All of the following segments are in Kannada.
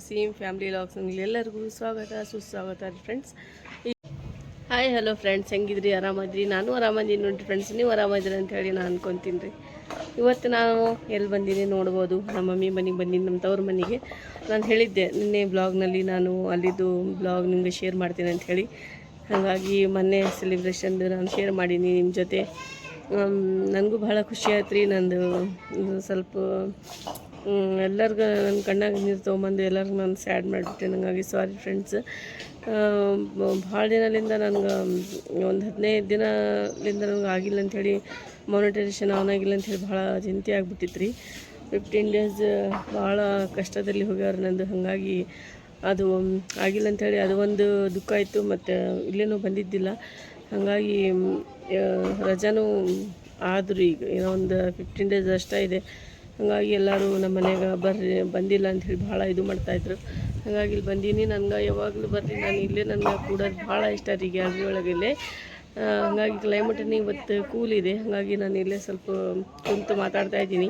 ಸೀಮ್ ಫ್ಯಾಮಿಲಿ ಲಾಗ್ಸ್ ಎಲ್ಲರಿಗೂ ಸ್ವಾಗತ ಸುಸ್ವಾಗತ ಫ್ರೆಂಡ್ಸ್. ಹಾಯ್ ಹಲೋ ಫ್ರೆಂಡ್ಸ್, ಹೆಂಗಿದ್ರಿ? ಆರಾಮದ್ರಿ? ನಾನು ಆರಾಮದೀನಿ ನೋಡಿರಿ ಫ್ರೆಂಡ್ಸ್, ನೀವು ಆರಾಮದಿರಿ ಅಂತ ಹೇಳಿ ನಾನು ಅನ್ಕೊತೀನಿ ರೀ. ಇವತ್ತು ನಾನು ಎಲ್ಲಿ ಬಂದೀನಿ ನೋಡ್ಬೋದು. ನಮ್ಮ ಮಮ್ಮಿ ಮನೆಗೆ ಬಂದೀನಿ, ನಮ್ಮ ತವ್ರ ಮನೆಗೆ. ನಾನು ಹೇಳಿದ್ದೆ ನಿನ್ನೆ ಬ್ಲಾಗ್ನಲ್ಲಿ, ನಾನು ಅಲ್ಲಿದ್ದು ಬ್ಲಾಗ್ ನಿಮಗೆ ಶೇರ್ ಮಾಡ್ತೀನಿ ಅಂತ ಹೇಳಿ. ಹಾಗಾಗಿ ಮೊನ್ನೆ ಸೆಲೆಬ್ರೇಷನ್ದು ನಾನು ಶೇರ್ ಮಾಡೀನಿ ನಿಮ್ಮ ಜೊತೆ. ನನಗೂ ಭಾಳ ಖುಷಿ ಆಯ್ತು ರೀ. ನಂದು ಸ್ವಲ್ಪ ಎಲ್ಲರಿಗೂ ನನ್ನ ಕಣ್ಣಾಗ ನೀರು ತೊಗೊಂಬಂದು ಎಲ್ಲರಿಗೂ ನಾನು ಸ್ಯಾಡ್ ಮಾಡಿಬಿಟ್ಟೆ. ನನಗಾಗಿ ಸಾರಿ ಫ್ರೆಂಡ್ಸ್. ಭಾಳ ದಿನದಿಂದ ನನಗೆ ಒಂದು 15 ದಿನದಿಂದ ನನಗೆ ಆಗಿಲ್ಲ ಅಂಥೇಳಿ, ಮಾನಿಟೈಸೇಷನ್ ಆನ್ ಆಗಿಲ್ಲ ಅಂಥೇಳಿ ಭಾಳ ಚಿಂತೆ ಆಗಿಬಿಟ್ಟಿತ್ತು ರೀ. 15 ಡೇಸ್ ಭಾಳ ಕಷ್ಟದಲ್ಲಿ ಹೋಗ್ಯವ್ರು ನಂದು. ಹಾಗಾಗಿ ಅದು ಆಗಿಲ್ಲ ಅಂಥೇಳಿ ಅದು ಒಂದು ದುಃಖ ಆಯಿತು. ಮತ್ತು ಇಲ್ಲೇನೂ ಬಂದಿದ್ದಿಲ್ಲ. ಹಾಗಾಗಿ ರಜಾನೂ ಆದರೂ ಈಗ ಏನೋ ಒಂದು 15 ಡೇಸ್ ಅಷ್ಟೇ ಇದೆ. ಹಾಗಾಗಿ ಎಲ್ಲರೂ ನಮ್ಮ ಮನೆಗೆ ಬಂದಿಲ್ಲ ಅಂಥೇಳಿ ಭಾಳ ಇದು ಮಾಡ್ತಾಯಿದ್ರು. ಹಾಗಾಗಿ ಇಲ್ಲಿ ಬಂದೀನಿ. ನನಗೆ ಯಾವಾಗಲೂ ಬರ್ರಿ, ನಾನು ಇಲ್ಲೇ ನನಗೆ ಕೂಡೋದು ಭಾಳ ಇಷ್ಟ ರೀ, ಗ್ಯಾಲರಿ ಒಳಗೆ ಇಲ್ಲೇ. ಹಾಗಾಗಿ ಕ್ಲೈಮೇಟನ್ನು ಇವತ್ತು ಕೂಲ್ ಇದೆ. ಹಾಗಾಗಿ ನಾನು ಇಲ್ಲೇ ಸ್ವಲ್ಪ ಕುಂತು ಮಾತಾಡ್ತಾ ಇದ್ದೀನಿ.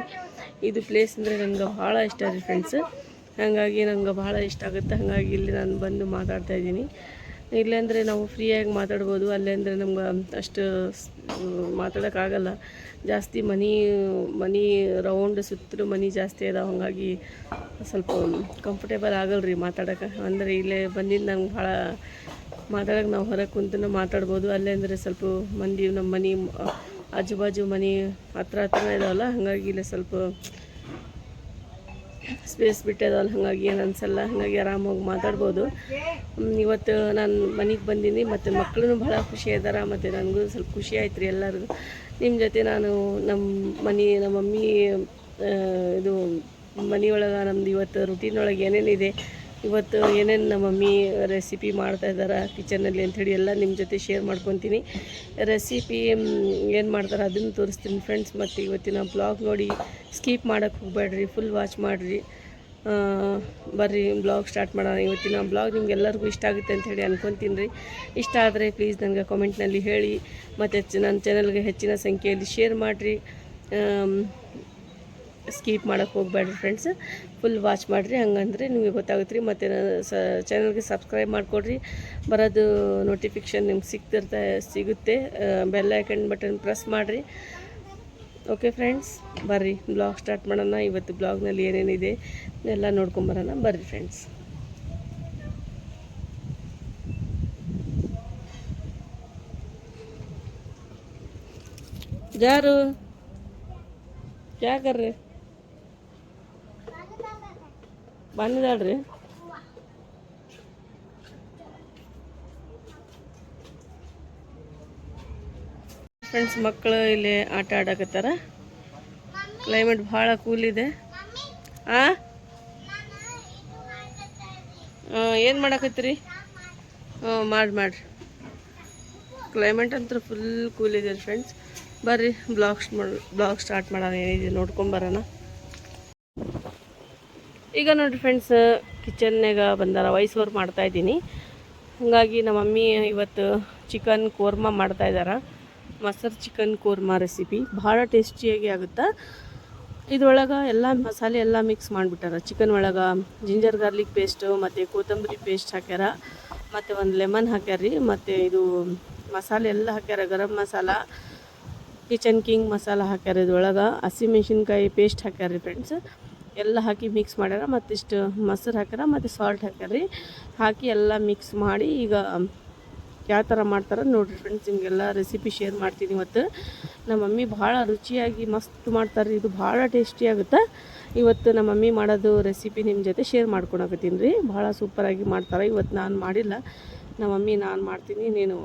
ಇದು ಪ್ಲೇಸ್ ಅಂದರೆ ನನಗೆ ಭಾಳ ಇಷ್ಟ ರೀ ಫ್ರೆಂಡ್ಸ್. ಹಾಗಾಗಿ ನನಗೆ ಭಾಳ ಇಷ್ಟ ಆಗುತ್ತೆ. ಹಾಗಾಗಿ ಇಲ್ಲಿ ನಾನು ಬಂದು ಮಾತಾಡ್ತಾ ಇದ್ದೀನಿ. ಇಲ್ಲೇ ಅಂದರೆ ನಾವು ಫ್ರೀಯಾಗಿ ಮಾತಾಡ್ಬೋದು, ಅಲ್ಲೇ ಅಂದರೆ ನಮ್ಗೆ ಅಷ್ಟು ಮಾತಾಡೋಕ್ಕಾಗಲ್ಲ. ಜಾಸ್ತಿ ಮನಿ ರೌಂಡ್ ಸುತ್ತಲೂ ಮನೆ ಜಾಸ್ತಿ ಅದಾವೆ. ಹಾಗಾಗಿ ಸ್ವಲ್ಪ ಕಂಫರ್ಟೇಬಲ್ ಆಗಲ್ಲ ರೀ ಮಾತಾಡೋಕೆ. ಅಂದರೆ ಇಲ್ಲೇ ಬಂದಿದ್ದು ನಂಗೆ ಭಾಳ ಮಾತಾಡೋಕೆ, ನಾವು ಹೊರಗೆ ಕುಂತು ಮಾತಾಡ್ಬೋದು. ಅಲ್ಲೇ ಅಂದರೆ ಸ್ವಲ್ಪ ಮಂದಿ ನಮ್ಮ ಮನೆ ಆಜು ಬಾಜು ಮನೆ ಹತ್ರ ಇದಾವಲ್ಲ. ಹಾಗಾಗಿ ಇಲ್ಲೇ ಸ್ವಲ್ಪ ಸ್ಪೇಸ್ ಬಿಟ್ಟಿದಾವಲ್ಲ, ಹಾಗಾಗಿ ಏನು ಅನಿಸಲ್ಲ. ಹಾಗಾಗಿ ಆರಾಮಾಗಿ ಮಾತಾಡ್ಬೋದು. ಇವತ್ತು ನಾನು ಮನೆಗೆ ಬಂದೀನಿ, ಮತ್ತು ಮಕ್ಕಳು ಭಾಳ ಖುಷಿ ಇದ್ದಾರೆ. ಮತ್ತು ನನಗೂ ಸ್ವಲ್ಪ ಖುಷಿ ಆಯ್ತು ರೀ ಎಲ್ಲರಿಗೂ. ನಿಮ್ಮ ಜೊತೆ ನಾನು ನಮ್ಮ ಮಮ್ಮಿ ಇದು ಮನೆಯೊಳಗೆ ನಮ್ದು ಇವತ್ತು ರುಟೀನೊಳಗೆ ಏನೇನಿದೆ, ಇವತ್ತು ಏನೇನು ನಮ್ಮ ಮಮ್ಮಿ ರೆಸಿಪಿ ಮಾಡ್ತಾಯಿದ್ದಾರೆ ಕಿಚನಲ್ಲಿ ಅಂಥೇಳಿ ಎಲ್ಲ ನಿಮ್ಮ ಜೊತೆ ಶೇರ್ ಮಾಡ್ಕೊತೀನಿ. ರೆಸಿಪಿ ಏನು ಮಾಡ್ತಾರೆ ಅದನ್ನು ತೋರಿಸ್ತೀನಿ ಫ್ರೆಂಡ್ಸ್. ಮತ್ತು ಇವತ್ತಿನ ಬ್ಲಾಗ್ ನೋಡಿ ಸ್ಕಿಪ್ ಮಾಡೋಕ್ಕೆ ಹೋಗಬೇಡ್ರಿ, ಫುಲ್ ವಾಚ್ ಮಾಡಿರಿ. ಬರ್ರಿ ಬ್ಲಾಗ್ ಸ್ಟಾರ್ಟ್ ಮಾಡೋಣ. ಇವತ್ತಿನ ಬ್ಲಾಗ್ ನಿಮ್ಗೆಲ್ಲರಿಗೂ ಇಷ್ಟ ಆಗುತ್ತೆ ಅಂಥೇಳಿ ಅನ್ಕೊತೀನಿ ರೀ. ಇಷ್ಟ ಆದರೆ ಪ್ಲೀಸ್ ನನಗೆ ಕಾಮೆಂಟ್ನಲ್ಲಿ ಹೇಳಿ, ಮತ್ತು ನನ್ನ ಚಾನಲ್ಗೆ ಹೆಚ್ಚಿನ ಸಂಖ್ಯೆಯಲ್ಲಿ ಶೇರ್ ಮಾಡಿರಿ. ಸ್ಕಿಪ್ ಮಾಡೋಕ್ಕೆ ಹೋಗಬೇಡ್ರಿ ಫ್ರೆಂಡ್ಸ್, ಫುಲ್ ವಾಚ್ ಮಾಡಿರಿ. ಹಂಗಂದ್ರೆ ನಿಮಗೆ ಗೊತ್ತಾಗುತ್ತೆ ರೀ. ಮತ್ತು ಚಾನಲ್ಗೆ ಸಬ್ಸ್ಕ್ರೈಬ್ ಮಾಡಿಕೊಡ್ರಿ. ಬರೋದು ನೋಟಿಫಿಕೇಷನ್ ನಿಮ್ಗೆ ಸಿಗುತ್ತೆ. ಬೆಲ್ ಐಕನ್ ಬಟನ್ ಪ್ರೆಸ್ ಮಾಡಿರಿ. ಓಕೆ ಫ್ರೆಂಡ್ಸ್, ಬರ್ರಿ ಬ್ಲಾಗ್ ಸ್ಟಾರ್ಟ್ ಮಾಡೋಣ. ಇವತ್ತು ಬ್ಲಾಗ್ನಲ್ಲಿ ಏನೇನಿದೆ ಎಲ್ಲ ನೋಡ್ಕೊಂಬರೋಣ. ಬರ್ರಿ ಫ್ರೆಂಡ್ಸ್. ಜಾರು क्या कर रहे ಬಂದಿದ್ದಾಳ್ರಿ ಫ್ರೆಂಡ್ಸ್. ಮಕ್ಕಳು ಇಲ್ಲಿ ಆಟ ಆಡಕತ್ತಾರ. ಕ್ಲೈಮೇಟ್ ಭಾಳ ಕೂಲ್ ಇದೆ. ಏನು ಮಾಡಕತ್ತೀರಿ? ಮಾಡಿರಿ. ಕ್ಲೈಮೇಟ್ ಅಂತೂ ಫುಲ್ ಕೂಲ್ ಇದೆ ಫ್ರೆಂಡ್ಸ್. ಬರ್ರಿ ಬ್ಲಾಗ್ ಸ್ಟಾರ್ಟ್ ಮಾಡೋಣ. ಏನಿದೆ ನೋಡ್ಕೊಂಬರೋಣ. ಈಗ ನೋಡಿರಿ ಫ್ರೆಂಡ್ಸ್, ಕಿಚನ್ನಾಗ ಬಂದಾರ. ವಾಯ್ಸ್ ಓವರ್ ಮಾಡ್ತಾಯಿದ್ದೀನಿ. ಹಾಗಾಗಿ ನಮ್ಮ ಮಮ್ಮಿ ಇವತ್ತು ಚಿಕನ್ ಕೋರ್ಮಾ ಮಾಡ್ತಾಯಿದ್ದಾರೆ. ಮೊಸರು ಚಿಕನ್ ಕೋರ್ಮಾ ರೆಸಿಪಿ ಭಾಳ ಟೇಸ್ಟಿಯಾಗಿ ಆಗುತ್ತೆ. ಇದ್ರೊಳಗೆ ಎಲ್ಲ ಮಸಾಲೆ ಎಲ್ಲ ಮಿಕ್ಸ್ ಮಾಡಿಬಿಟ್ಟಾರ. ಚಿಕನ್ ಒಳಗೆ ಜಿಂಜರ್ ಗಾರ್ಲಿಕ್ ಪೇಸ್ಟು ಮತ್ತು ಕೊತ್ತಂಬರಿ ಪೇಸ್ಟ್ ಹಾಕ್ಯಾರ, ಮತ್ತು ಒಂದು ಲೆಮನ್ ಹಾಕ್ಯಾರ ರೀ. ಮತ್ತು ಇದು ಮಸಾಲೆ ಎಲ್ಲ ಹಾಕ್ಯಾರ. ಗರಂ ಮಸಾಲ, ಕಿಚನ್ ಕಿಂಗ್ ಮಸಾಲ ಹಾಕ್ಯಾರ. ಇದ್ರೊಳಗೆ ಹಸಿಮೆಣ್ಸಿನ್ಕಾಯಿ ಪೇಸ್ಟ್ ಹಾಕ್ಯಾರ ರೀ ಫ್ರೆಂಡ್ಸ್. ಎಲ್ಲ ಹಾಕಿ ಮಿಕ್ಸ್ ಮಾಡ್ಯಾರ. ಮತ್ತಿಷ್ಟು ಮೊಸರು ಹಾಕ್ಯಾರ, ಮತ್ತು ಸಾಲ್ಟ್ ಹಾಕ್ಯಾರ ರೀ. ಹಾಕಿ ಎಲ್ಲ ಮಿಕ್ಸ್ ಮಾಡಿ ಈಗ ಯಾವ ಥರ ಮಾಡ್ತಾರೆ ನೋಡಿರಿ ಫ್ರೆಂಡ್ಸ್. ನಿಮಗೆಲ್ಲ ರೆಸಿಪಿ ಶೇರ್ ಮಾಡ್ತೀನಿ ಇವತ್ತು. ನಮ್ಮ ಮಮ್ಮಿ ಭಾಳ ರುಚಿಯಾಗಿ ಮಸ್ತ್ ಮಾಡ್ತಾರೆ. ಇದು ಭಾಳ ಟೇಸ್ಟಿ ಆಗುತ್ತೆ. ಇವತ್ತು ನಮ್ಮ ಮಮ್ಮಿ ಮಾಡೋದು ರೆಸಿಪಿ ನಿಮ್ಮ ಜೊತೆ ಶೇರ್ ಮಾಡ್ಕೊಳಕತ್ತೀನಿ ರೀ. ಭಾಳ ಸೂಪರಾಗಿ ಮಾಡ್ತಾರೆ. ಇವತ್ತು ನಾನು ಮಾಡಿಲ್ಲ, ನಮ್ಮ ಮಮ್ಮಿ ನಾನು ಮಾಡ್ತೀನಿ, ನೀನು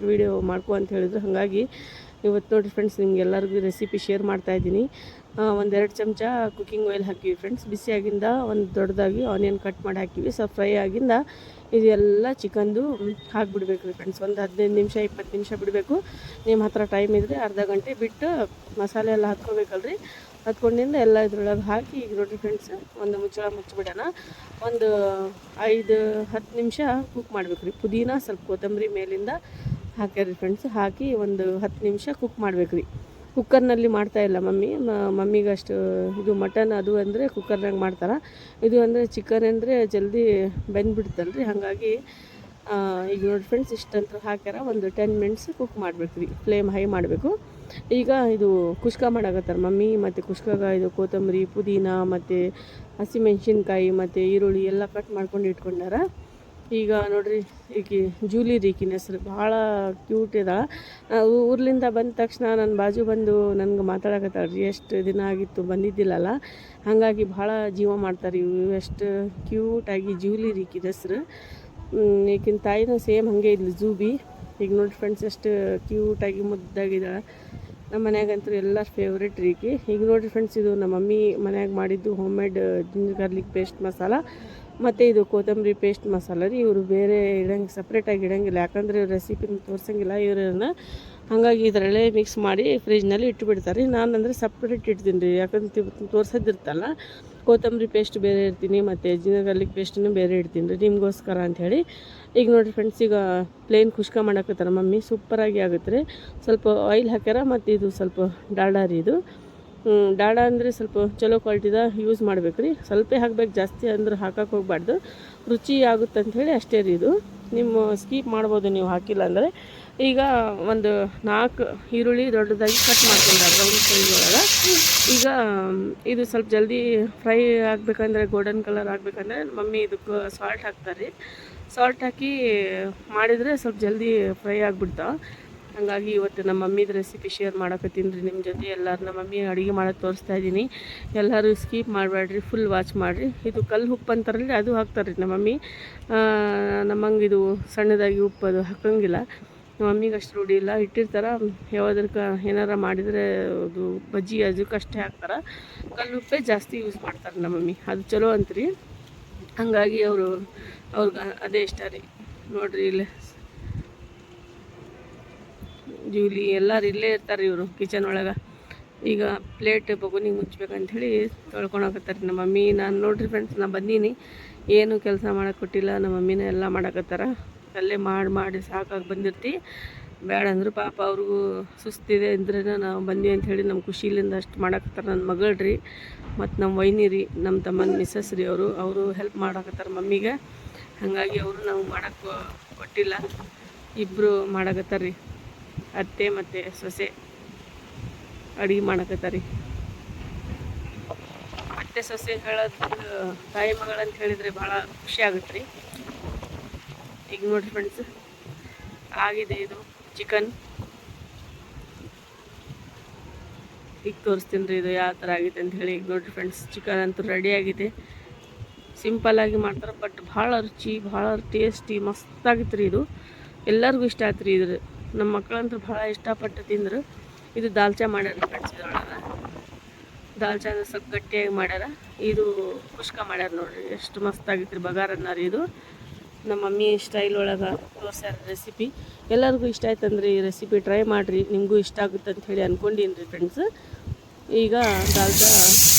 ವಿಡಿಯೋ ಮಾಡ್ಕೊ ಅಂತ ಹೇಳಿದ್ರು. ಹಾಗಾಗಿ ಇವತ್ತು ನೋಡಿ ಫ್ರೆಂಡ್ಸ್, ನಿಮ್ಗೆಲ್ಲರಿಗೂ ರೆಸಿಪಿ ಶೇರ್ ಮಾಡ್ತಾಯಿದ್ದೀನಿ. 1-2 ಚಮಚ ಕುಕ್ಕಿಂಗ್ ಆಯಿಲ್ ಹಾಕಿವಿ ಫ್ರೆಂಡ್ಸ್. ಬಿಸಿಯಾಗಿಂದ ಒಂದು ದೊಡ್ಡದಾಗಿ ಆನಿಯನ್ ಕಟ್ ಮಾಡಿ ಹಾಕಿವಿ. ಸ್ವಲ್ಪ ಫ್ರೈ ಆಗಿಂದ ಇದೆಲ್ಲ ಚಿಕನ್ದು ಹಾಕಿಬಿಡ್ಬೇಕು ರೀ ಫ್ರೆಂಡ್ಸ್. ಒಂದು 15 ನಿಮಿಷ 20 ನಿಮಿಷ ಬಿಡಬೇಕು. ನಿಮ್ಮ ಹತ್ರ ಟೈಮ್ ಇದ್ದರೆ ಅರ್ಧ ಗಂಟೆ ಬಿಟ್ಟು ಮಸಾಲೆ ಎಲ್ಲ ಹತ್ಕೋಬೇಕಲ್ರಿ. ಹತ್ಕೊಂಡಿಂದ ಎಲ್ಲ ಇದ್ರೊಳಗೆ ಹಾಕಿ ಈಗ ನೋಡಿರಿ ಫ್ರೆಂಡ್ಸ್, ಒಂದು ಮುಚ್ಚಳ ಮುಚ್ಚಿಬಿಡೋಣ. ಒಂದು 5-10 ನಿಮಿಷ ಕುಕ್ ಮಾಡ್ಬೇಕು ರೀ. ಪುದೀನ ಸ್ವಲ್ಪ ಕೊತ್ತಂಬರಿ ಮೇಲಿಂದ ಹಾಕ್ಯಾರಿ ಫ್ರೆಂಡ್ಸ್. ಹಾಕಿ ಒಂದು 10 ನಿಮಿಷ ಕುಕ್ ಮಾಡ್ಬೇಕು ರೀ. ಕುಕ್ಕರ್ನಲ್ಲಿ ಮಾಡ್ತಾಯಿಲ್ಲ ಮಮ್ಮಿಗೆ ಅಷ್ಟು ಇದು ಮಟನ್ ಅದು ಅಂದರೆ ಕುಕ್ಕರ್ನಾಗ ಮಾಡ್ತಾರೆ. ಇದು ಅಂದರೆ ಚಿಕನ್ ಅಂದರೆ ಜಲ್ದಿ ಬೆಂದ್ಬಿಡ್ತಲ್ಲ ರೀ, ಹಾಗಾಗಿ ಈಗ ನೋಡಿ ಫ್ರೆಂಡ್ಸ್ ಇಷ್ಟಂತೂ ಹಾಕ್ಯಾರ. ಒಂದು 10 ಮಿನಿಟ್ಸ್ ಕುಕ್ ಮಾಡ್ಬೇಕು ರೀ, ಫ್ಲೇಮ್ ಹೈ ಮಾಡಬೇಕು. ಈಗ ಇದು ಕುಷ್ಕ ಮಾಡಾಕತ್ತಾರೆ ಮಮ್ಮಿ. ಮತ್ತು ಕುಷ್ಕಾಗ ಇದು ಕೊತ್ತಂಬರಿ, ಪುದೀನ ಮತ್ತು ಹಸಿಮೆಣ್ಸಿನ್ಕಾಯಿ ಮತ್ತು ಈರುಳ್ಳಿ ಎಲ್ಲ ಕಟ್ ಮಾಡ್ಕೊಂಡು ಇಟ್ಕೊಂಡಾರ. ಈಗ ನೋಡ್ರಿ ಈಗ ಜೂಲಿ ರೀ ಈಕಿನ ಹೆಸ್ರು, ಭಾಳ ಕ್ಯೂಟ್ ಇದ. ಊರ್ಲಿಂದ ಬಂದ ತಕ್ಷಣ ನನ್ನ ಬಾಜು ಬಂದು ನನಗೆ ಮಾತಾಡಕತ್ತಾಳೆ ರೀ, ಎಷ್ಟು ದಿನ ಆಗಿತ್ತು ಬಂದಿದ್ದಿಲ್ಲಲ್ಲ, ಹಾಗಾಗಿ ಭಾಳ ಜೀವ ಮಾಡ್ತಾರೆ ಇವು. ಎಷ್ಟು ಕ್ಯೂಟಾಗಿ ಜೂಲಿ ರೀ ಈಕಿನ ಹೆಸ್ರು. ಈಗಿನ ತಾಯಿನೂ ಸೇಮ್ ಹಾಗೆ ಇದ್ಲು, ಜೂಬಿ. ಈಗ ನೋಡಿ ಫ್ರೆಂಡ್ಸ್ ಎಷ್ಟು ಕ್ಯೂಟಾಗಿ ಮುದ್ದಾಗಿದ್ದಾಳೆ. ನಮ್ಮ ಮನ್ಯಾಗಂತೂ ಎಲ್ಲರ ಫೇವ್ರೇಟ್ ರೀಕಿ. ಈಗ ನೋಡಿರಿ ಫ್ರೆಂಡ್ಸ್, ಇದು ನಮ್ಮ ಮಮ್ಮಿ ಮನ್ಯಾಗ ಮಾಡಿದ್ದು home made ginger garlic paste masala ಮತ್ತು ಇದು ಕೊತ್ತಂಬರಿ ಪೇಸ್ಟ್ ಮಸಾಲ ರೀ. ಇವರು ಬೇರೆ ಸಪ್ರೇಟಾಗಿ ಇಡೋಂಗಿಲ್ಲ, ಯಾಕಂದರೆ ರೆಸಿಪಿನ ತೋರಿಸಂಗಿಲ್ಲ ಇವ್ರನ್ನ. ಹಾಗಾಗಿ ಇದರಲ್ಲೇ ಮಿಕ್ಸ್ ಮಾಡಿ ಫ್ರಿಜ್ನಲ್ಲಿ ಇಟ್ಟುಬಿಡ್ತಾರೆ ರೀ. ನಾನು ಅಂದರೆ ಸಪ್ರೇಟ್ ಇಡ್ತೀನಿ ರೀ, ಯಾಕಂದ್ರೆ ತೋರಿಸೋದಿರ್ತಲ್ಲ. ಕೊತ್ತಂಬರಿ ಪೇಸ್ಟ್ ಬೇರೆ ಇಡ್ತೀನಿ ಮತ್ತು ಜಿಂಜರ್ ಗಾರ್ಲಿಕ್ ಪೇಸ್ಟನ್ನು ಬೇರೆ ಇಡ್ತೀನಿ ರೀ ನಿಮಗೋಸ್ಕರ ಅಂಥೇಳಿ. ಈಗ ನೋಡಿರಿ ಫ್ರೆಂಡ್ಸ್, ಈಗ ಪ್ಲೇನ್ ಕುಷ್ಕ ಮಾಡಾಕತ್ತಾರೆ ಮಮ್ಮಿ, ಸೂಪರಾಗಿ ಆಗುತ್ತೆ ರೀ. ಸ್ವಲ್ಪ ಆಯಿಲ್ ಹಾಕ್ಯಾರ ಮತ್ತು ಇದು ಸ್ವಲ್ಪ ಡಾಲ್ಡಾ ರೀ. ಇದು ಡಾಲ್ಡಾ ಅಂದರೆ ಸ್ವಲ್ಪ ಚಲೋ ಕ್ವಾಲಿಟಿದ ಯೂಸ್ ಮಾಡ್ಬೇಕು ರೀ. ಸ್ವಲ್ಪ ಹಾಕ್ಬೇಕು, ಜಾಸ್ತಿ ಅಂದ್ರೆ ಹಾಕಕ್ಕೆ ಹೋಗ್ಬಾರ್ದು, ರುಚಿ ಆಗುತ್ತೆ ಅಂಥೇಳಿ ಅಷ್ಟೇ ರೀ. ಇದು ನಿಮ್ಮ ಸ್ಕೀಪ್ ಮಾಡ್ಬೋದು ನೀವು ಹಾಕಿಲ್ಲ ಅಂದರೆ. ಈಗ ಒಂದು 4 ಈರುಳ್ಳಿ ದೊಡ್ಡದಾಗಿ ಕಟ್ ಮಾಡ್ಕೊಂಡ್ರೆ ರೌಂಡ್ ಸೈಜ್ ಒಳಗೆ. ಈಗ ಇದು ಸ್ವಲ್ಪ ಜಲ್ದಿ ಫ್ರೈ ಆಗಬೇಕಂದ್ರೆ, ಗೋಲ್ಡನ್ ಕಲರ್ ಆಗಬೇಕಂದ್ರೆ ಮಮ್ಮಿ ಇದಕ್ಕೆ ಸಾಲ್ಟ್ ಹಾಕ್ತಾರೆ ರೀ. ಸಾಲ್ಟ್ ಹಾಕಿ ಮಾಡಿದರೆ ಸ್ವಲ್ಪ ಜಲ್ದಿ ಫ್ರೈ ಆಗಿಬಿಡ್ತಾವೆ. ಹಾಗಾಗಿ ಇವತ್ತು ನಮ್ಮ ಮಮ್ಮಿದು ರೆಸಿಪಿ ಶೇರ್ ಮಾಡಕತ್ತೀನಿ ರೀ ನಿಮ್ಮ ಜೊತೆ. ಎಲ್ಲರೂ ನಮ್ಮ ಮಮ್ಮಿ ಅಡುಗೆ ಮಾಡೋದು ತೋರಿಸ್ತಾ ಇದ್ದೀನಿ. ಎಲ್ಲರೂ ಸ್ಕಿಪ್ ಮಾಡಬೇಡ್ರಿ, ಫುಲ್ ವಾಚ್ ಮಾಡಿರಿ. ಇದು ಕಲ್ಲು ಉಪ್ಪು ಅಂತಾರಲ್ಲ, ಅದು ಹಾಕ್ತಾರೆ ರೀ ನಮ್ಮ ಮಮ್ಮಿ. ನಮ್ಮಂಗೆ ಇದು ಸಣ್ಣದಾಗಿ ಉಪ್ಪು ಅದು ಹಾಕೋಂಗಿಲ್ಲ. ನಮ್ಮ ಮಮ್ಮಿಗೆ ಅಷ್ಟು ರೂಢಿ ಇಲ್ಲ, ಇಟ್ಟಿರ್ತಾರೆ. ಯಾವುದಕ್ಕೆ ಏನಾರ ಮಾಡಿದರೆ ಅದು ಬಜ್ಜಿ ಅದಕ್ಕಷ್ಟೇ ಹಾಕ್ತಾರೆ. ಕಲ್ಲು ಉಪ್ಪೇ ಜಾಸ್ತಿ ಯೂಸ್ ಮಾಡ್ತಾರೆ ನಮ್ಮ ಮಮ್ಮಿ, ಅದು ಚಲೋ ಅಂತೀರಿ. ಹಾಗಾಗಿ ಅವ್ರಿಗೆ ಅದೇ ಇಷ್ಟ ರೀ. ನೋಡಿರಿ ಇಲ್ಲೇ ಜೂಲಿ ಎಲ್ಲರೂ ಇಲ್ಲೇ ಇರ್ತಾರೆ ಇವರು ಕಿಚನ್ ಒಳಗೆ. ಈಗ ಪ್ಲೇಟ್ ಬಗುನಿಗೆ ಮುಚ್ಬೇಕಂಥೇಳಿ ತೊಳ್ಕೊಳಕತ್ತಾರೆ ನಮ್ಮ ಮಮ್ಮಿ. ನಾನು ನೋಡಿರಿ ಫ್ರೆಂಡ್ಸ್, ನಾನು ಬಂದೀನಿ, ಏನು ಕೆಲಸ ಮಾಡೋಕೆ ಕೊಟ್ಟಿಲ್ಲ. ನಮ್ಮ ಮಮ್ಮಿನೇ ಎಲ್ಲ ಮಾಡಕತ್ತಾರ. ಅಲ್ಲೇ ಮಾಡಿ ಸಾಕಾಗಿ ಬಂದಿರ್ತಿ. ಬೇಡ ಅಂದರು ಪಾಪ ಅವ್ರಿಗೂ ಸುಸ್ತಿದೆ ಅಂದ್ರೆ ನಾವು ಬಂದ್ವಿ ಅಂಥೇಳಿ ನಮ್ಮ ಖುಷಿಲಿಂದ ಅಷ್ಟು ಮಾಡಕತ್ತಾರೆ. ನನ್ನ ಮಗಳು ರೀ ಮತ್ತು ನಮ್ಮ ವೈನಿ ರೀ, ನಮ್ಮ ತಮ್ಮನ ಮಿಸ್ಸಸ್ ರೀ, ಅವರು ಹೆಲ್ಪ್ ಮಾಡಕತ್ತಾರೆ ಮಮ್ಮಿಗೆ. ಹಾಗಾಗಿ ಅವರು ನಾವು ಮಾಡೋಕ್ಕೆ ಕೊಟ್ಟಿಲ್ಲ, ಇಬ್ಬರು ಮಾಡಕತ್ತಾರೆ ರೀ. ಅತ್ತೆ ಮತ್ತು ಸೊಸೆ ಅಡುಗೆ ಮಾಡಕತ್ತಾರೆ. ಅತ್ತೆ ಸೊಸೆ ಹೇಳೋದು ತಾಯಿ ಮಗಳಂತ ಹೇಳಿದರೆ ಭಾಳ ಖುಷಿ ಆಗುತ್ತೆ ರೀ. ಈಗ ನೋಡಿರಿ ಫ್ರೆಂಡ್ಸ್, ಆಗಿದೆ ಇದು ಚಿಕನ್. ಈಗ ತೋರಿಸ್ತೀನಿ ರೀ ಇದು ಯಾವ ಥರ ಆಗಿದೆ ಅಂತ ಹೇಳಿ. ಈಗ ನೋಡಿರಿ ಫ್ರೆಂಡ್ಸ್, ಚಿಕನ್ ಅಂತೂ ರೆಡಿ ಆಗಿದೆ. ಸಿಂಪಲ್ಲಾಗಿ ಮಾಡ್ತಾರೆ, ಬಟ್ ಭಾಳ ರುಚಿ, ಭಾಳ ಟೇಸ್ಟಿ, ಮಸ್ತಾಗಿತ್ತು ರೀ. ಇದು ಎಲ್ಲರಿಗೂ ಇಷ್ಟ ಆಯ್ತು ರೀ. ಇದ್ರ ನಮ್ಮ ಮಕ್ಕಳಂತೂ ಭಾಳ ಇಷ್ಟಪಟ್ಟು ತಿಂದರು. ಇದು ದಾಲ್ಚಾ ಮಾಡ್ಯಾರ ಫ್ರೆಂಡ್ಸ್. ಇದ್ರೊಳಗೆ ದಾಲ್ಚಾ ಅಂದ್ರೆ ಸ್ವಲ್ಪ ಗಟ್ಟಿಯಾಗಿ ಮಾಡ್ಯಾರ. ಇದು ಕುಷ್ಕ ಮಾಡ್ಯಾರ ನೋಡಿರಿ, ಎಷ್ಟು ಮಸ್ತಾಗಿತ್ತು ರೀ. ಬಗಾರನ್ನ ರೀ ಇದು ನಮ್ಮ ಮಮ್ಮಿ ಸ್ಟೈಲ್ ಒಳಗೆ ತೋರ್ಸ್ಯಾರ ರೆಸಿಪಿ. ಎಲ್ಲರಿಗೂ ಇಷ್ಟ ಆಯ್ತಂದ್ರೆ ಈ ರೆಸಿಪಿ ಟ್ರೈ ಮಾಡಿರಿ, ನಿಮಗೂ ಇಷ್ಟ ಆಗುತ್ತೆ ಅಂತ ಹೇಳಿ ಅಂದ್ಕೊಂಡೀನಿ ರೀ ಫ್ರೆಂಡ್ಸ್. ಈಗ ದಾಲ್ಚಾ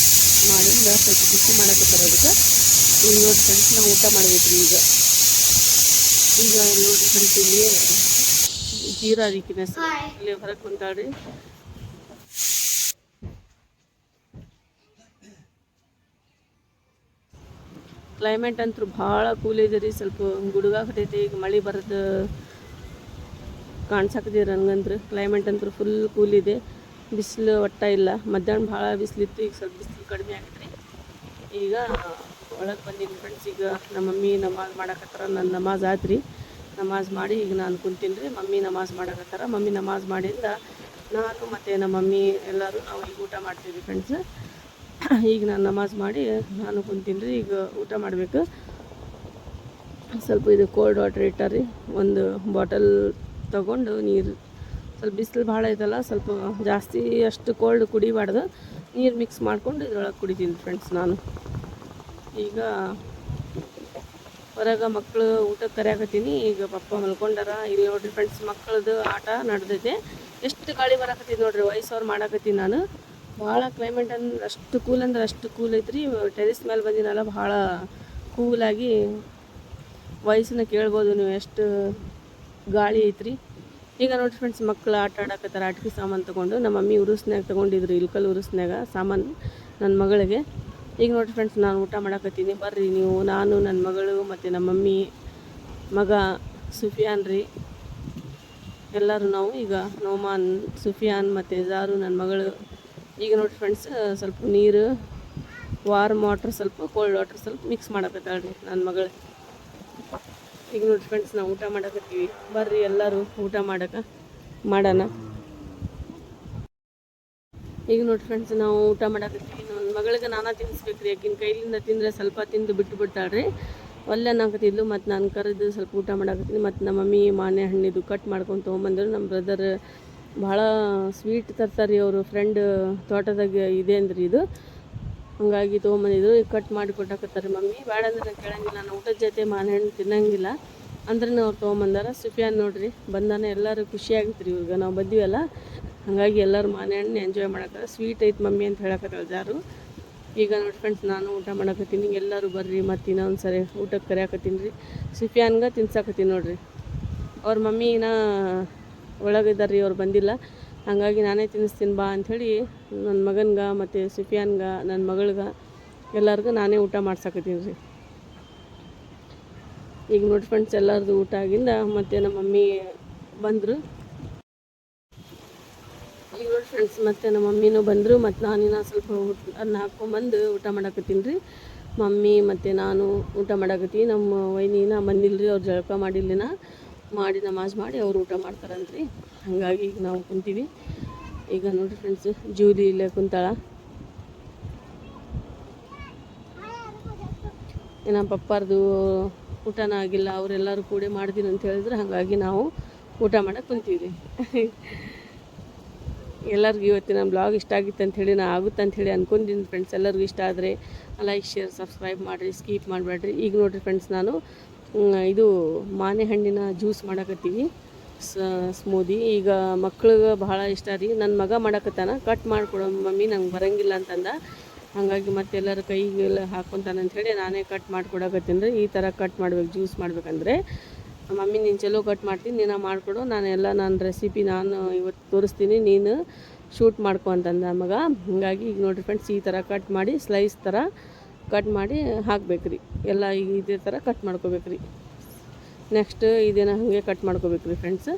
ಮಾಡಿಂದ ಸ್ವಲ್ಪ ಬಿಸಿ ಮಾಡಕತ್ತಾರೆ ಅದಕ್ಕೆ. ಈಗ ನೋಡಿ ಫ್ರೆಂಡ್ಸ್, ನಾವು ಊಟ ಮಾಡಬೇಕು ರೀ. ಈಗ ನೋಡಿ ಫ್ರೆಂಡ್ಸ್, ಇಲ್ಲಿ ಜೀರಾ ರೀಕಿನ ಇಲ್ಲಿ ಹೊರಗೆ ಕುಂತಾಳ್ರಿ. ಕ್ಲೈಮೇಟ್ ಅಂತೂ ಭಾಳ ಕೂಲ್ ಇದೆ ರೀ. ಸ್ವಲ್ಪ ಗುಡುಗಾಕತೈತಿ, ಈಗ ಮಳೆ ಬರೋದು ಕಾಣ್ಸಕತ್ತೀರಿ ನನಗಂದ್ರೆ. ಕ್ಲೈಮೇಟ್ ಅಂತೂ ಫುಲ್ ಕೂಲ್ ಇದೆ, ಬಿಸಿಲು ಒಟ್ಟ ಇಲ್ಲ. ಮಧ್ಯಾಹ್ನ ಭಾಳ ಬಿಸಿಲಿತ್ತು, ಈಗ ಸ್ವಲ್ಪ ಬಿಸಿಲು ಕಡಿಮೆ ಆಗೈತೆ ರೀ. ಈಗ ಒಳಗೆ ಬಂದೀನಿ ಫ್ರೆಂಡ್ಸ್. ಈಗ ನಮ್ಮ ಮಮ್ಮಿ ನಮಾಜ್ ಮಾಡಕತ್ತಾರ. ನನ್ನ ನಮಾಜ್ ಆಯ್ತು ರೀ. ನಮಾಜ್ ಮಾಡಿ ಈಗ ನಾನು ಕುಂತೀನಿ ರೀ. ಮಮ್ಮಿ ನಮಾಜ್ ಮಾಡಕತ್ತಾರ. ಮಮ್ಮಿ ನಮಾಜ್ ಮಾಡಿಂದ ನಾನು ಮತ್ತು ನಮ್ಮ ಮಮ್ಮಿ ಎಲ್ಲರೂ ನಾವು ಈಗ ಊಟ ಮಾಡ್ತೀವಿ ಫ್ರೆಂಡ್ಸ್. ಈಗ ನಾನು ನಮಾಜ್ ಮಾಡಿ ನಾನು ಕುಂತೀನಿ ರೀ. ಈಗ ಊಟ ಮಾಡಬೇಕು. ಸ್ವಲ್ಪ ಇದು ಕೋಲ್ಡ್ ವಾಟರ್ ಇಟ್ಟಾರಿ, ಒಂದು ಬಾಟಲ್ ತೊಗೊಂಡು ನೀರು. ಸ್ವಲ್ಪ ಬಿಸಿಲು ಭಾಳ ಐತಲ್ಲ, ಸ್ವಲ್ಪ ಜಾಸ್ತಿ ಅಷ್ಟು ಕೋಲ್ಡ್ ಕುಡಿಬಾರ್ದು, ನೀರು ಮಿಕ್ಸ್ ಮಾಡ್ಕೊಂಡು ಇದ್ರೊಳಗೆ ಕುಡಿತೀನಿ ಫ್ರೆಂಡ್ಸ್ ನಾನು. ಈಗ ಹೊರಗೆ ಮಕ್ಕಳು ಊಟಕ್ಕೆ ಕರೆಯಾಕತ್ತೀನಿ. ಈಗ ಪಪ್ಪ ಮಲ್ಕೊಂಡಾರ. ಇಲ್ಲಿ ನೋಡಿರಿ ಫ್ರೆಂಡ್ಸ್, ಮಕ್ಕಳದು ಆಟ ನಡೆದೈತೆ. ಎಷ್ಟು ಗಾಳಿ ಬರಾಕತ್ತೀನಿ ನೋಡಿರಿ, ವಯಸ್ಸವ್ರು ಮಾಡಾಕತ್ತೀನಿ ನಾನು. ಭಾಳ ಕ್ಲೈಮೇಟ್ ಅಂದ್ರೆ ಅಷ್ಟು ಕೂಲ್ ಅಂದ್ರೆ ಅಷ್ಟು ಕೂಲ್ ಐತ್ರಿ. ಟೆರಿಸ್ ಮೇಲೆ ಬಂದಿನಲ್ಲ, ಭಾಳ ಕೂಲಾಗಿ ವಾಯ್ಸನ್ನ ಕೇಳ್ಬೋದು ನೀವು, ಎಷ್ಟು ಗಾಳಿ ಐತ್ರಿ. ಈಗ ನೋಡಿ ಫ್ರೆಂಡ್ಸ್, ಮಕ್ಕಳು ಆಟ ಆಡಕತ್ತಾರೆ. ಆಟಿಕೆ ಸಾಮಾನು ತೊಗೊಂಡು ನಮ್ಮ ಮಮ್ಮಿ ಉರುಸ್ನ್ಯಾಗ ತೊಗೊಂಡಿದ್ರು, ಇಲ್ಕಲ್ ಉರುಸ್ನ್ಯಾಗ ಸಾಮಾನು ನನ್ನ ಮಗಳಿಗೆ. ಈಗ ನೋಡಿ ಫ್ರೆಂಡ್ಸ್, ನಾನು ಊಟ ಮಾಡಕತ್ತೀನಿ. ಬರ್ರಿ ನೀವು, ನಾನು, ನನ್ನ ಮಗಳು ಮತ್ತು ನಮ್ಮ ಮಮ್ಮಿ, ಮಗ ಸುಫಿಯಾನ್ ರೀ, ಎಲ್ಲರೂ ನಾವು ಈಗ ನೋಮಾನ್, ಸುಫಿಯಾನ್ ಮತ್ತು ಜಾರು ನನ್ನ ಮಗಳು. ಈಗ ನೋಡಿ ಫ್ರೆಂಡ್ಸ್, ಸ್ವಲ್ಪ ನೀರು, ವಾರ್ಮ್ ವಾಟ್ರ್ ಸ್ವಲ್ಪ, ಕೋಲ್ಡ್ ವಾಟ್ರ್ ಸ್ವಲ್ಪ ಮಿಕ್ಸ್ ಮಾಡಕತ್ತಾಳೆ ರೀ ನನ್ನ ಮಗಳು. ಈಗ ನೋಡಿ ಫ್ರೆಂಡ್ಸ್, ನಾವು ಊಟ ಮಾಡಕತ್ತೀವಿ. ಬರ್ರಿ ಎಲ್ಲರೂ ಊಟ ಮಾಡೋಣ. ಈಗ ನೋಡಿ ಫ್ರೆಂಡ್ಸ್, ನಾವು ಊಟ ಮಾಡಕತ್ತೀವಿ. ನನ್ನ ಮಗಳಿಗೆ ನಾನಾ ತಿನ್ನಿಸ್ಬೇಕು ರೀ. ಆಕಿನ ಕೈಲಿಂದ ತಿಂದರೆ ಸ್ವಲ್ಪ ತಿಂದು ಬಿಟ್ಟು ಬಿಡ್ತಾಳೆ ರೀ. ಒಲ್ಲೆ ಅನ್ನಕತ್ತಿದ್ಲು. ಮತ್ತು ನಾನು ಕರೆದು ಸ್ವಲ್ಪ ಊಟ ಮಾಡಕತ್ತೀನಿ. ಮತ್ತು ನಮ್ಮ ಮಮ್ಮಿ ಮಾನೆ ಹಣ್ಣಿದು ಕಟ್ ಮಾಡ್ಕೊಂಡು ತೊಗೊಂಬಂದರು. ನಮ್ಮ ಬ್ರದರ್ ಭಾಳ ಸ್ವೀಟ್ ತರ್ತಾರೆ ರೀ, ಅವರು ಫ್ರೆಂಡ್ ತೋಟದಾಗ ಇದೆ ಅಂದ್ರಿ ಇದು. ಹಂಗಾಗಿ ತೊಗೊಂಬಂದಿದ್ರು. ಈಗ ಕಟ್ ಮಾಡಿ ಕೊಟ್ಟಾಕತ್ತಾರೆ ಮಮ್ಮಿ. ಬೇಡ ಅಂದ್ರೆ ನಾನು ಕೇಳಂಗಿಲ್ಲ, ನಾನು ಊಟದ ಜೊತೆ ಮಾನೆ ಹಣ್ಣು ತಿನ್ನಂಗಿಲ್ಲ ಅಂದ್ರೆ ಅವ್ರು ತೊಗೊಂಬಂದಾರ. ಸುಫಿಯಾನ್ ನೋಡ್ರಿ ಬಂದಾನೆ, ಎಲ್ಲರೂ ಖುಷಿಯಾಗಿತ್ತು ರೀ ಇವಾಗ ನಾವು ಬಂದೀವಲ್ಲ. ಹಾಗಾಗಿ ಎಲ್ಲರೂ ಮಾನೆ ಹಣ್ಣು ಎಂಜಾಯ್ ಮಾಡಕ್ಕೆ. ಸ್ವೀಟ್ ಐತೆ ಮಮ್ಮಿ ಅಂತ ಹೇಳಕತ್ತಾಳೆ ಜಾರು. ಈಗ ನೋಡಿ ಫ್ರೆಂಡ್ಸ್, ನಾನು ಊಟ ಮಾಡಕತ್ತೀನಿ. ಎಲ್ಲರೂ ಬರ್ರಿ, ಮತ್ತು ಇನ್ನೊಂದು ಸರಿ ಊಟಕ್ಕೆ ಕರೆಯಾಕತ್ತೀನಿ ರೀ. ಸುಫಿಯಾನ್ಗೆ ತಿನ್ಸಾಕತ್ತೀನಿ ನೋಡ್ರಿ. ಅವ್ರ ಮಮ್ಮಿನ ಒಳಗಿದ್ದಾರೆ ರೀ, ಅವ್ರು ಬಂದಿಲ್ಲ. ಹಾಗಾಗಿ ನಾನೇ ತಿನ್ನಿಸ್ತೀನಿ ಬಾ ಅಂಥೇಳಿ ನನ್ನ ಮಗನ್ಗೆ ಮತ್ತು ಸುಫಿಯಾನ್ಗೆ, ನನ್ನ ಮಗಳ್ಗೆ, ಎಲ್ಲರಿಗೂ ನಾನೇ ಊಟ ಮಾಡ್ಸಾಕತ್ತೀನಿ ರೀ. ಈಗ ನೋಡಿ ಫ್ರೆಂಡ್ಸ್, ಎಲ್ಲರದು ಊಟ ಆಗಿಂದ ಮತ್ತು ನಮ್ಮ ಮಮ್ಮಿ ಬಂದರು. ಈಗ ನೋಡಿ ಫ್ರೆಂಡ್ಸ್, ಮತ್ತು ನಮ್ಮ ಮಮ್ಮಿನೂ ಬಂದರು. ಮತ್ತು ನಾನಿನ್ನ ಸ್ವಲ್ಪ ಅನ್ನ ಹಾಕ್ಕೊಂಬಂದು ಊಟ ಮಾಡಕತ್ತೀನಿ ರೀ. ಮಮ್ಮಿ ಮತ್ತು ನಾನು ಊಟ ಮಾಡಕತ್ತೀವಿ. ನಮ್ಮ ವೈನಿನ ಬಂದಿಲ್ಲ ರೀ, ಅವ್ರು ಜಳಕ ಮಾಡಿ ನಮಾಜ್ ಮಾಡಿ ಅವ್ರು ಊಟ ಮಾಡ್ತಾರಂತ್ರಿ. ಹಾಗಾಗಿ ಈಗ ನಾವು ಕುಂತೀವಿ. ಈಗ ನೋಡಿರಿ ಫ್ರೆಂಡ್ಸ್, ಜೂಲಿ ಇಲ್ಲೇ ಕುಂತಾಳ. ನಮ್ಮ ಪಪ್ಪಾರ್ದು ಊಟನ ಆಗಿಲ್ಲ, ಅವರೆಲ್ಲರೂ ಕೂಡಿ ಮಾಡ್ತೀನಿ ಅಂತ ಹೇಳಿದ್ರೆ, ಹಾಗಾಗಿ ನಾವು ಊಟ ಮಾಡಕ್ಕೆ ಕುಂತೀವಿ ರೀ. ಎಲ್ಲರಿಗೂ ಇವತ್ತಿನ ಬ್ಲಾಗ್ ಇಷ್ಟ ಆಗಿತ್ತು ಅಂಥೇಳಿ, ಆಗುತ್ತೆ ಅಂಥೇಳಿ ಅಂದ್ಕೊಂಡಿದ್ದೀನಿ ಫ್ರೆಂಡ್ಸ್. ಎಲ್ಲರಿಗೂ ಇಷ್ಟ ಆದರೆ ಲೈಕ್, ಶೇರ್, ಸಬ್ಸ್ಕ್ರೈಬ್ ಮಾಡಿರಿ, ಸ್ಕಿಪ್ ಮಾಡಬೇಡ್ರಿ. ಈಗ ನೋಡಿರಿ ಫ್ರೆಂಡ್ಸ್, ನಾನು ಇದು ಮಾನೆ ಹಣ್ಣಿನ ಜ್ಯೂಸ್ ಮಾಡಕತ್ತೀವಿ, ಸ್ಮೂದಿ. ಈಗ ಮಕ್ಳಿಗೆ ಭಾಳ ಇಷ್ಟ ರೀ. ನನ್ನ ಮಗ ಮಾಡಕತ್ತಾನ, ಕಟ್ ಮಾಡಿಕೊಡೋ ಮಮ್ಮಿ, ನಂಗೆ ಬರೋಂಗಿಲ್ಲ ಅಂತಂದ. ಹಾಗಾಗಿ ಮತ್ತೆಲ್ಲರ ಕೈಗೆಲ್ಲ ಹಾಕ್ಕೊತಾನೆ ಅಂಥೇಳಿ ನಾನೇ ಕಟ್ ಮಾಡಿಕೊಡಕತ್ತೀನಿ ರೀ. ಈ ಥರ ಕಟ್ ಮಾಡ್ಬೇಕು, ಜ್ಯೂಸ್ ಮಾಡ್ಬೇಕಂದ್ರೆ. ಮಮ್ಮಿ ನೀನು ಚಲೋ ಕಟ್ ಮಾಡ್ತೀನಿ, ನೀನು ಮಾಡಿಕೊಡು, ನಾನು ರೆಸಿಪಿ ನಾನು ಇವತ್ತು ತೋರಿಸ್ತೀನಿ, ನೀನು ಶೂಟ್ ಮಾಡ್ಕೊ ಅಂತಂದ ಮಗ. ಹಾಗಾಗಿ ಈಗ ನೋಡಿರಿ ಫ್ರೆಂಡ್ಸ್, ಈ ಥರ ಕಟ್ ಮಾಡಿ ಸ್ಲೈಸ್ ಥರ ಕಟ್ ಮಾಡಿ ಹಾಕ್ಬೇಕು ರೀ. ಎಲ್ಲ ಈಗ ಇದೇ ಥರ ಕಟ್ ಮಾಡ್ಕೋಬೇಕು ರೀ. ನೆಕ್ಸ್ಟ್ ಇದೇನ ಹಾಗೆ ಕಟ್ ಮಾಡ್ಕೋಬೇಕು ರೀ ಫ್ರೆಂಡ್ಸ್.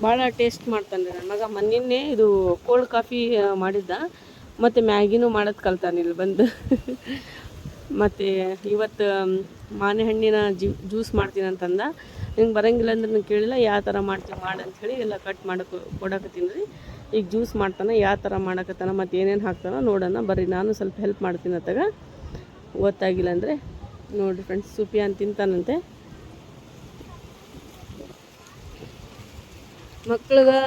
ಭಾಳ ಟೇಸ್ಟ್ ಮಾಡ್ತಾನೆ ರೀ ನನ್ನ ಮಗ. ಮೊನ್ನೆ ಇದು ಕೋಲ್ಡ್ ಕಾಫಿ ಮಾಡಿದ್ದ, ಮತ್ತು ಮ್ಯಾಗಿನೂ ಮಾಡೋದು ಕಲ್ತಾನೆ ಇಲ್ಲಿ ಬಂದು. ಮತ್ತು ಇವತ್ತು ಮಾನೆ ಹಣ್ಣಿನ ಜ್ಯೂಸ್ ಮಾಡ್ತೀನಿ ಅಂತಂದ. ನಿಂಗೆ ಬರೋಂಗಿಲ್ಲ ಅಂದ್ರೆ ನಂಗೆ ಕೇಳಿಲ್ಲ, ಯಾವ ಥರ ಮಾಡ್ತೀನಿ ಅಂಥೇಳಿ ಎಲ್ಲ ಕಟ್ ಕೊಡಕತ್ತೀನಿ ರೀ. ಈಗ ಜ್ಯೂಸ್ ಮಾಡ್ತಾನೆ, ಯಾವ ಥರ ಮಾಡಕತ್ತಾನ ಮತ್ತು ಏನೇನು ಹಾಕ್ತಾನೋ ನೋಡೋಣ ಬರ್ರಿ. ನಾನು ಸ್ವಲ್ಪ ಹೆಲ್ಪ್ ಮಾಡ್ತೀನಿ ಅತ್ತಾಗ, ಗೊತ್ತಾಗಿಲ್ಲ ಅಂದರೆ. ನೋಡಿರಿ ಫ್ರೆಂಡ್ಸ್, ಸುಫಿಯಾನ್ ತಿಂತಾನಂತೆ. ಮಕ್ಳಿಗೆ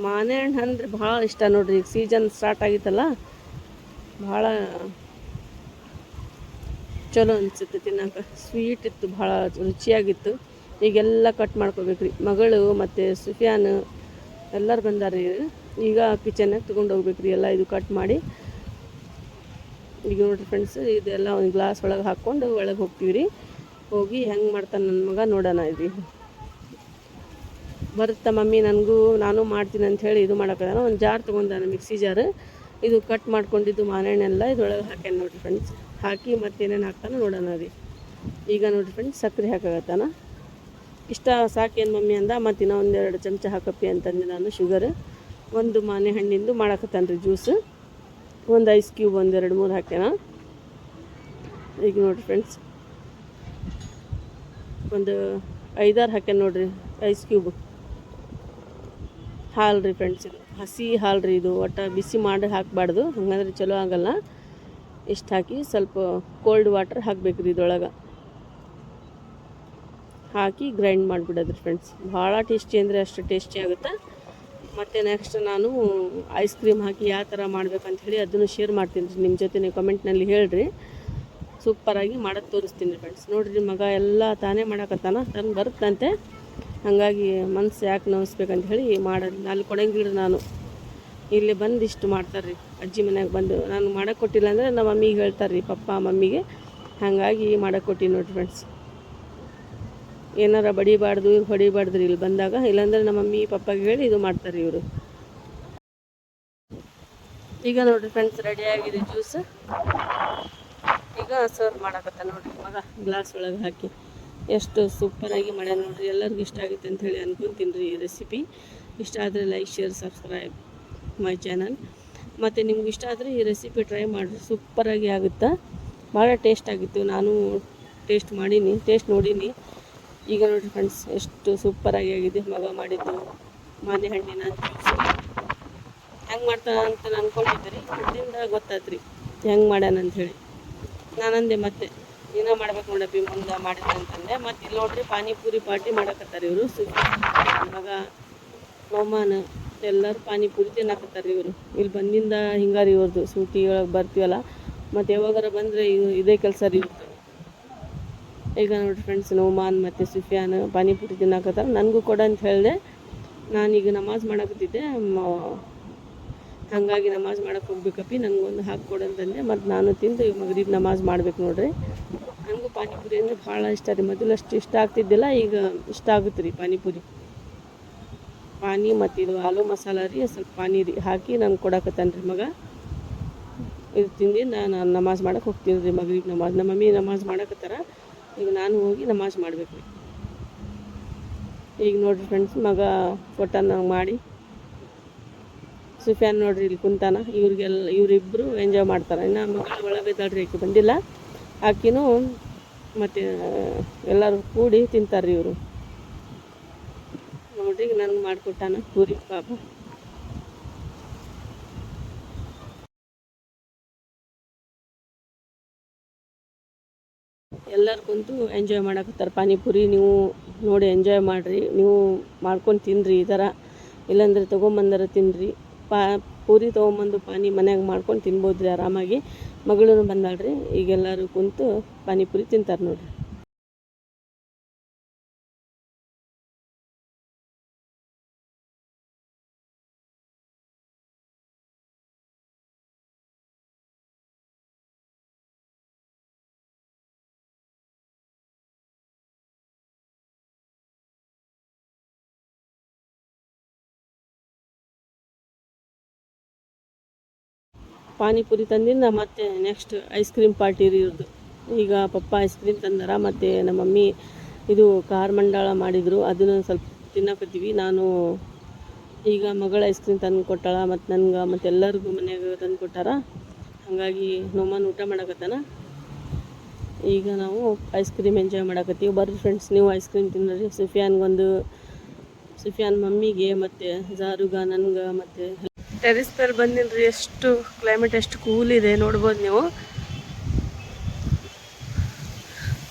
ಮಾನೆ ಹಣ್ಣು ಅಂದರೆ ಭಾಳ ಇಷ್ಟ ನೋಡ್ರಿ. ಈಗ ಸೀಸನ್ ಸ್ಟಾರ್ಟ್ ಆಗಿತ್ತಲ್ಲ, ಭಾಳ ಚಲೋ ಅನಿಸುತ್ತೆ ತಿನ್ನೋಕೆ. ಸ್ವೀಟ್ ಇತ್ತು, ಭಾಳ ರುಚಿಯಾಗಿತ್ತು. ಈಗೆಲ್ಲ ಕಟ್ ಮಾಡ್ಕೋಬೇಕು ರೀ. ಮಗಳು ಮತ್ತು ಸುಫಿಯಾನ್ ಎಲ್ಲರೂ ಬಂದಾರೆ. ಈಗ ಕಿಚನ್ನಾಗ ತೊಗೊಂಡು ಹೋಗ್ಬೇಕು ರೀ ಎಲ್ಲ ಇದು ಕಟ್ ಮಾಡಿ. ಈಗ ನೋಡಿರಿ ಫ್ರೆಂಡ್ಸ್, ಇದೆಲ್ಲ ಒಂದು ಗ್ಲಾಸ್ ಒಳಗೆ ಹಾಕ್ಕೊಂಡು ಒಳಗೆ ಹೋಗ್ತೀವಿ ರೀ. ಹೋಗಿ ಹೆಂಗೆ ಮಾಡ್ತಾನೆ ನನ್ನ ಮಗ ನೋಡೋಣ. ಇದು ಬರುತ್ತಾ ಮಮ್ಮಿ, ನಾನು ಮಾಡ್ತೀನಿ ಅಂಥೇಳಿ ಇದು ಮಾಡೋಕ್ಕದಾನ. ಒಂದು ಜಾರ್ ತೊಗೊಂಡಾನ, ಮಿಕ್ಸಿ ಜಾರ್. ಇದು ಕಟ್ ಮಾಡ್ಕೊಂಡಿದ್ದು ಮಾನೆಹಣ್ಣೆಲ್ಲ ಇದ್ರೊಳಗೆ ಹಾಕ್ಯಾನ ನೋಡಿರಿ ಫ್ರೆಂಡ್ಸ್. ಹಾಕಿ ಮತ್ತೇನೇನು ಹಾಕ್ತಾನೆ ನೋಡೋಣ ರೀ. ಈಗ ನೋಡಿರಿ ಫ್ರೆಂಡ್ಸ್, ಸಕ್ಕರೆ ಹಾಕಾಗತ್ತಾನ. ಇಷ್ಟ ಸಾಕೇನು ಮಮ್ಮಿ ಅಂದ. ಮತ್ತು ಇನ್ನೂ 1-2 ಚಮಚ ಹಾಕಪ್ಪಿ ಅಂತಂದು ನಾನು ಶುಗರ್. ಒಂದು ಮಾನೆ ಹಣ್ಣಿಂದು ಮಾಡಕತ್ತಾನ ರೀ ಜ್ಯೂಸ್. ಒಂದು ಐಸ್ ಕ್ಯೂಬ್ 1-2-3 ಹಾಕ್ಯಾನ. ಈಗ ನೋಡಿರಿ ಫ್ರೆಂಡ್ಸ್, ಒಂದು 5-6 ಹಾಕ್ಯಾನ ನೋಡಿರಿ ಐಸ್ ಕ್ಯೂಬ್. ಹಾಲು ರೀ ಫ್ರೆಂಡ್ಸ್, ಇದು ಹಸಿ ಹಾಲು ರೀ. ಇದು ಒಟ್ಟು ಬಿಸಿ ಮಾಡಿ ಹಾಕಬಾರ್ದು, ಹಂಗಂದ್ರೆ ಚಲೋ ಆಗೋಲ್ಲ. ಇಷ್ಟು ಹಾಕಿ ಸ್ವಲ್ಪ ಕೋಲ್ಡ್ ವಾಟರ್ ಹಾಕಬೇಕು ರೀ ಇದ್ರೊಳಗೆ. ಹಾಕಿ ಗ್ರೈಂಡ್ ಮಾಡಿಬಿಡೋದ್ರಿ ಫ್ರೆಂಡ್ಸ್. ಭಾಳ ಟೇಸ್ಟಿ ಅಂದರೆ ಅಷ್ಟು ಟೇಸ್ಟಿ ಆಗುತ್ತೆ. ಮತ್ತು ನೆಕ್ಸ್ಟ್ ನಾನು ಐಸ್ ಕ್ರೀಮ್ ಹಾಕಿ ಯಾವ ಥರ ಮಾಡ್ಬೇಕಂತ ಹೇಳಿ ಅದನ್ನು ಶೇರ್ ಮಾಡ್ತೀನಿ ರೀ ನಿಮ್ಮ ಜೊತೆ. ನೀವು ಕಮೆಂಟ್ನಲ್ಲಿ ಹೇಳ್ರಿ. ಸೂಪರಾಗಿ ಮಾಡೋದು ತೋರಿಸ್ತೀನಿ ರೀ ಫ್ರೆಂಡ್ಸ್. ನೋಡಿರಿ, ಮಗ ಎಲ್ಲ ತಾನೇ ಮಾಡಕತ್ತಾನ, ತಂದು ಬರುತ್ತಂತೆ. ಹಾಗಾಗಿ ಮನಸ್ಸು ಯಾಕೆ ನೋವಿಸ್ಬೇಕಂತ ಹೇಳಿ ಮಾಡೋದು. ಅಲ್ಲಿ ಕೊಡಂಗಿಲ್ಲ, ನಾನು ಇಲ್ಲಿ ಬಂದು ಇಷ್ಟು ಮಾಡ್ತಾರೆ ರೀ. ಅಜ್ಜಿ ಮನ್ಯಾಗ ಬಂದು ನಾನು ಮಾಡೋಕ್ಕೆ ಕೊಟ್ಟಿಲ್ಲ ಅಂದರೆ ನಮ್ಮ ಮಮ್ಮಿಗೆ ಹೇಳ್ತಾರೆ ರೀ, ಪಪ್ಪ ಮಮ್ಮಿಗೆ. ಹಾಗಾಗಿ ಮಾಡೋಕ್ಕೆ ಕೊಟ್ಟಿನಿ ನೋಡಿರಿ ಫ್ರೆಂಡ್ಸ್. ಏನಾರ ಬಡಿಬಾರ್ದು ಇವ್ರು ಹೊಡಿಬಾರ್ದು ಇಲ್ಲಿ ಬಂದಾಗ, ಇಲ್ಲಾಂದ್ರೆ ನಮ್ಮ ಮಮ್ಮಿ ಪಪ್ಪಾಗೆ ಹೇಳಿ ಇದು ಮಾಡ್ತಾರೆ ಇವರು. ಈಗ ನೋಡಿರಿ ಫ್ರೆಂಡ್ಸ್, ರೆಡಿಯಾಗಿದೆ ಜ್ಯೂಸ್. ಈಗ ಸರ್ವ್ ಮಾಡಕತ್ತ ನೋಡಿರಿ ಮಗ ಗ್ಲಾಸ್ ಒಳಗೆ ಹಾಕಿ. ಎಷ್ಟು ಸೂಪರಾಗಿ ಮಾಡ್ಯಾನ ನೋಡಿರಿ. ಎಲ್ಲರಿಗೂ ಇಷ್ಟ ಆಗುತ್ತೆ ಅಂತ ಹೇಳಿ ಅನ್ಕೊತೀನಿ ರೀ ಈ ರೆಸಿಪಿ. ಇಷ್ಟ ಆದರೆ like, share, subscribe my channel. ಮತ್ತು ನಿಮ್ಗೆ ಇಷ್ಟ ಆದರೆ ಈ ರೆಸಿಪಿ ಟ್ರೈ ಮಾಡಿರಿ, ಸೂಪರಾಗಿ ಆಗುತ್ತೆ. ಭಾಳ ಟೇಸ್ಟ್ ಆಗಿತ್ತು. ನಾನು ಟೇಸ್ಟ್ ನೋಡೀನಿ. ಈಗ ನೋಡಿರಿ ಫ್ರೆಂಡ್ಸ್, ಎಷ್ಟು ಸೂಪರಾಗಿ ಆಗಿದೆ. ಮಗ ಮಾಡಿದ್ದು ಮಾನೆ ಹಣ್ಣಿನ ಜ್ಯೂಸು ಹೆಂಗೆ ಮಾಡ್ತಾನೆ ಅಂತ ಅಂದ್ಕೊಂಡಿದ್ದೆ ರೀ. ಫುಡ್ಡಿಂದ ಗೊತ್ತಾತ್ರಿ ಹೆಂಗೆ ಮಾಡ್ಯಾನ ಅಂಥೇಳಿ. ನಾನಂದೆ ಮತ್ತೆ ಏನೋ ಮಾಡ್ಬೇಕು ನೋಡಪ್ಪಿ ಮುಂದೆ ಮಾಡಿದ್ರೆ ಅಂತಂದೆ. ಮತ್ತು ಇಲ್ಲಿ ನೋಡ್ರಿ ಪಾನಿಪುರಿ ಪಾರ್ಟಿ ಮಾಡಕತ್ತಾರೆ ಇವರು. ಮಗ ನೋಮಾನ್ ಎಲ್ಲರೂ ಪಾನಿಪುರಿ ತಿನ್ನಕತ್ತಾರೆ ಇವರು. ಇಲ್ಲಿ ಬಂದಿಂದ ಹಿಂಗಾರಿ ಇವ್ರದ್ದು ಸೂಟಿ ಒಳಗೆ ಬರ್ತೀವಲ್ಲ, ಮತ್ತು ಯಾವಾಗಾರ ಬಂದರೆ ಇದೇ ಕೆಲಸ ರೀ ಇವ್ರದ್ದು. ಈಗ ನೋಡಿರಿ ಫ್ರೆಂಡ್ಸ್, ನೋಮಾನ್ ಮತ್ತು ಸುಫಿಯಾನ್ ಪಾನಿಪುರಿ ತಿನ್ನಕತ್ತಾರೆ. ನನಗೂ ಕೊಡ ಅಂತ ಹೇಳಿದೆ. ನಾನೀಗ ನಮಾಜ್ ಮಾಡಕತ್ತಿದ್ದೆ, ಹಾಗಾಗಿ ನಮಾಜ್ ಮಾಡಕ್ಕೆ ಹೋಗ್ಬೇಕಪ್ಪಿ, ನನಗೊಂದು ಹಾಕ್ಕೊಡು ಅಂತಂದೆ. ಮತ್ತು ನಾನು ತಿಂದು ಈಗ ಮಗ್ರಿಬ್ ನಮಾಜ್ ಮಾಡ್ಬೇಕು ನೋಡ್ರಿ. ನನಗೂ ಪಾನಿಪುರಿ ಅಂದರೆ ಭಾಳ ಇಷ್ಟ ರೀ. ಮೊದಲು ಅಷ್ಟು ಇಷ್ಟ ಆಗ್ತಿದ್ದಿಲ್ಲ, ಈಗ ಇಷ್ಟ ಆಗುತ್ತೆ ರೀ ಪಾನಿಪುರಿ. ಪಾನಿ ಮತ್ತು ಇದು ಆಲೂ ಮಸಾಲ ರೀ, ಸ್ವಲ್ಪ ಪಾನಿ ರೀ ಹಾಕಿ ನಮ್ಗೆ ಕೊಡಕತ್ತಾನ ರೀ ಮಗ. ಇದು ತಿಂದು ನಾನು ನಮಾಜ್ ಮಾಡಕ್ಕೆ ಹೋಗ್ತೀನಿ ರೀ, ಮಗ್ರಿಬ್ ನಮಾಜ್. ನಮ್ಮ ಮಮ್ಮಿ ನಮಾಜ್ ಮಾಡಕತ್ತಾರ, ಈಗ ನಾನು ಹೋಗಿ ನಮಾಜ್ ಮಾಡ್ಬೇಕು ರೀ. ಈಗ ನೋಡಿರಿ ಫ್ರೆಂಡ್ಸ್, ಮಗ ಕೊಟ್ಟಾನ ಮಾಡಿ. ಸುಫಿಯಾನ್ ನೋಡ್ರಿ ಇಲ್ಲಿ ಕುಂತಾನ. ಇವರಿಬ್ಬರು ಎಂಜಾಯ್ ಮಾಡ್ತಾರೆ. ಇನ್ನು ಮಗಳು ಒಳಗೆ ಇದ್ದಾಳ್ರಿ, ಆಕೆ ಬಂದಿಲ್ಲ. ಆಕಿನೂ ಮತ್ತು ಎಲ್ಲರೂ ಕೂಡಿ ತಿಂತಾರೆ ಇವರು. ನೋಡ್ರಿ ನನಗೆ ಮಾಡಿಕೊಟ್ಟಾನ ಪೂರಿ ಪಾಪ. ಎಲ್ಲರೂ ಕುಂತು ಎಂಜಾಯ್ ಮಾಡಕತ್ತಾರೆ ಪಾನಿಪುರಿ. ನೀವು ನೋಡಿ ಎಂಜಾಯ್ ಮಾಡಿರಿ, ನೀವು ಮಾಡ್ಕೊಂಡು ತಿನ್ನಿರಿ ಈ ಥರ. ಇಲ್ಲಾಂದರೆ ತೊಗೊಂಬಂದರೆ ತಿನ್ನಿರಿ. ಪೂರಿ ತೊಗೊಂಬಂದು ಪಾನಿ ಮನ್ಯಾಗ ಮಾಡ್ಕೊಂಡು ತಿನ್ಬೋದು ರೀ ಆರಾಮಾಗಿ. ಮಗಳೂ ಬಂದಾಳ್ರಿ, ಈಗೆಲ್ಲರೂ ಕುಂತು ಪಾನಿಪುರಿ ತಿಂತಾರೆ ನೋಡಿರಿ. ಪಾನಿಪುರಿ ತಂದಿಂದ ಮತ್ತು ನೆಕ್ಸ್ಟ್ ಐಸ್ ಕ್ರೀಮ್ ಪಾರ್ಟಿ ರೀ ಇವ್ರದ್ದು. ಈಗ ಪಪ್ಪ ಐಸ್ ಕ್ರೀಮ್ ತಂದಾರ, ಮತ್ತು ನಮ್ಮ ಮಮ್ಮಿ ಇದು ಖಾರ ಮಂಡಾಳ ಮಾಡಿದರು, ಅದನ್ನು ಸ್ವಲ್ಪ ತಿನ್ನಕತ್ತೀವಿ. ನಾನು ಈಗ ಮಗಳ ಐಸ್ ಕ್ರೀಮ್ ತಂದು ಕೊಟ್ಟಾಳ, ಮತ್ತು ನನಗೆ ಮತ್ತು ಎಲ್ಲರಿಗೂ ಮನೆಯಾಗ ತಂದು ಕೊಟ್ಟಾರ. ಹಾಗಾಗಿ ನೋಮಾನ್ ಊಟ ಮಾಡಕತ್ತಾನ. ಈಗ ನಾವು ಐಸ್ ಕ್ರೀಮ್ ಎಂಜಾಯ್ ಮಾಡಕತ್ತೀವಿ. ಬರ್ರಿ ಫ್ರೆಂಡ್ಸ್, ನೀವು ಐಸ್ ಕ್ರೀಮ್ ತಿನ್ನರಿ. ಸುಫಿಯಾನ್ ಮಮ್ಮಿಗೆ ಮತ್ತು ಜಾರುಗ ನನಗೆ ಮತ್ತು ಟೆರಿಸ್ ಮೇಲೆ ಬಂದಿನ್ರಿ. ಎಷ್ಟು ಕ್ಲೈಮೇಟ್ ಎಷ್ಟು ಕೂಲ್ ಇದೆ ನೋಡ್ಬೋದು ನೀವು.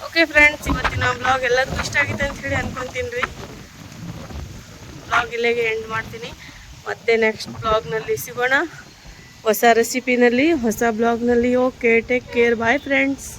ಓಕೆ ಫ್ರೆಂಡ್ಸ್, ಇವತ್ತಿನ ಬ್ಲಾಗ್ ಎಲ್ಲರಿಗೂ ಇಷ್ಟ ಆಗಿದೆ ಅಂತ ಹೇಳಿ ಅನ್ಕೊತೀನಿ ರೀ. ಬ್ಲಾಗ್ ಇಲ್ಲಿಗೆ ಎಂಡ್ ಮಾಡ್ತೀನಿ. ಮತ್ತೆ ನೆಕ್ಸ್ಟ್ ಬ್ಲಾಗ್ನಲ್ಲಿ ಸಿಗೋಣ, ಹೊಸ ರೆಸಿಪಿನಲ್ಲಿ, ಹೊಸ ಬ್ಲಾಗ್ನಲ್ಲಿ. Okay, take care, bye friends.